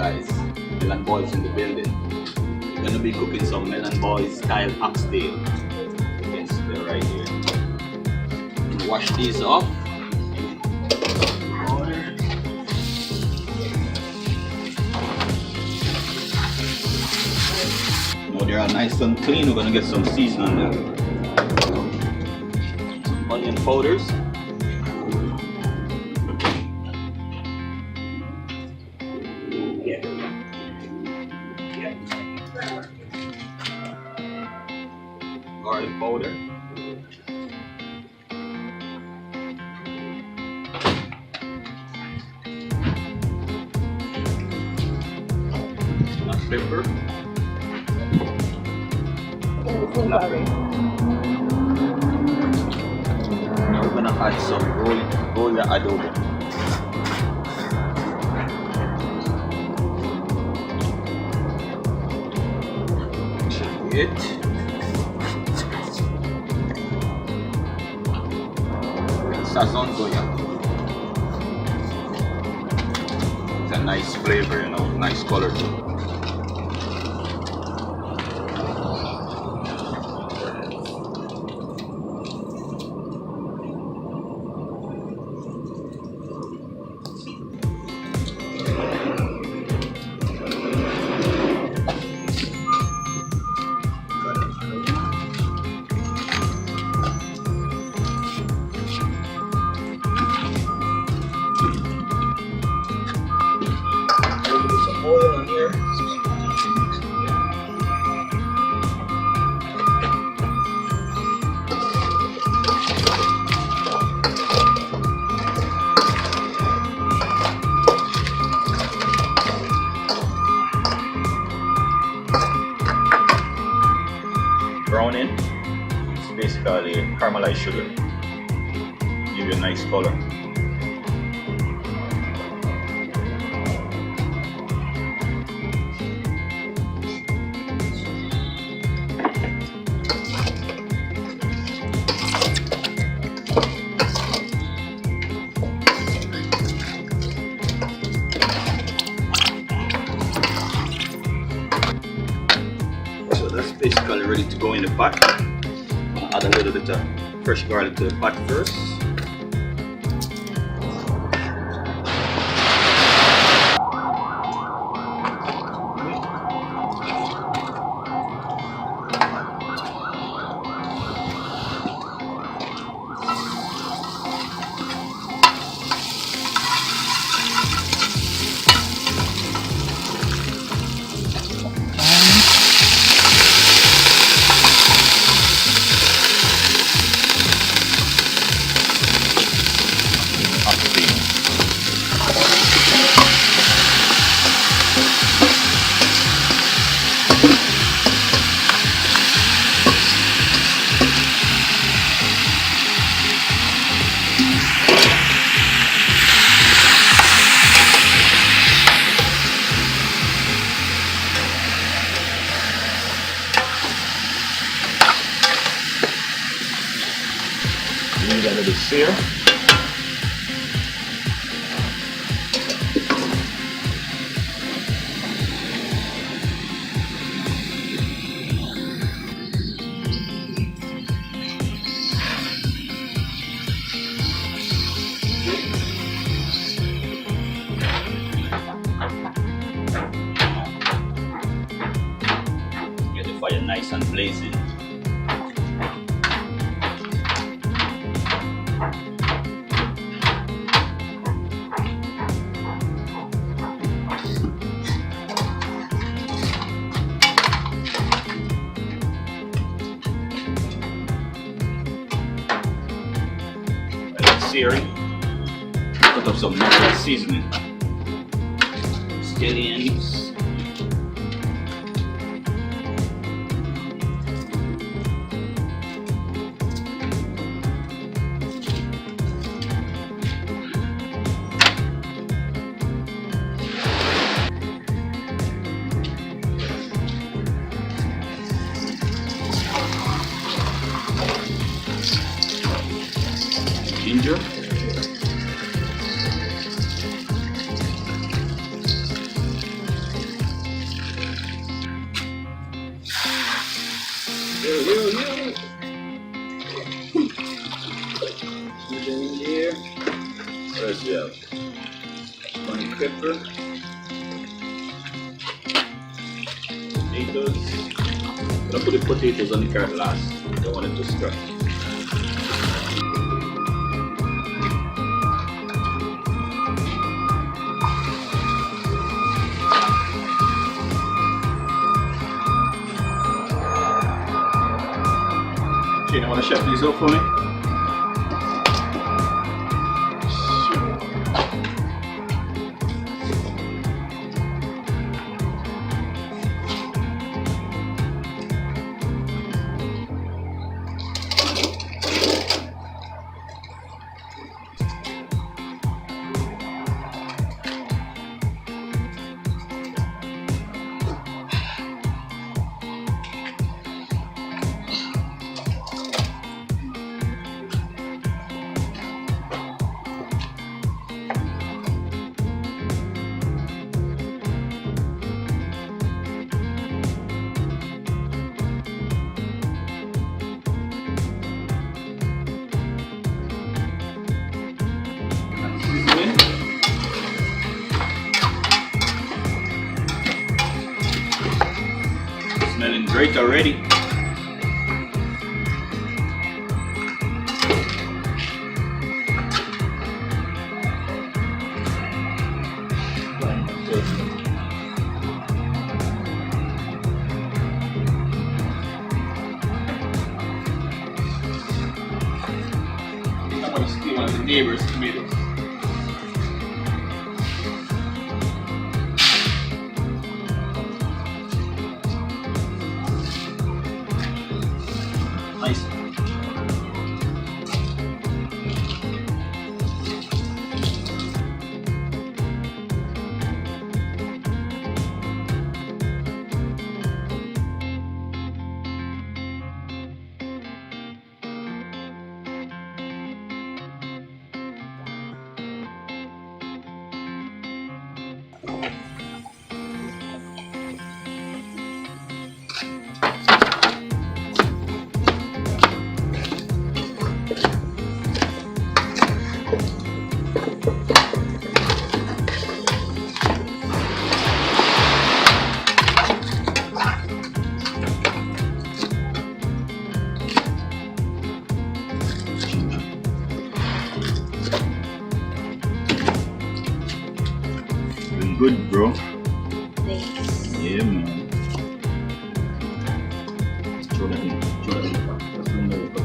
guys? Melon Boys in the building. We're gonna be cooking some Melon Boys style oxtail. Yes, they're right here. Wash these off. Water. Now they're all nice and clean. We're gonna get some seasoning on them. Some onion powders. Garlic powder. Black pepper. Black pepper. Now we're gonna add some Goya adobo. It. Sazon Goya. It's a nice flavor, you know, nice color too. Some oil in here. Browning. It's basically caramelized sugar. Give you a nice color. So that's basically ready to go in the pot. I'll add a little bit of fresh garlic to the pot first. Need a little sear. Get the fire nice and blazing. Searing. Put up some natural seasoning. Scallions. Ginger. Yo. Put it in here. First we have onion pepper, potatoes. I'm gonna put the potatoes on the carrot last. I don't want it to scratch. Shane, you wanna chef these up for me? Smelling great already. I'm gonna steal one of the neighbor's tomatoes. Nice. Doing good, bro. Thanks. Yeah, man. Throw that in. That's the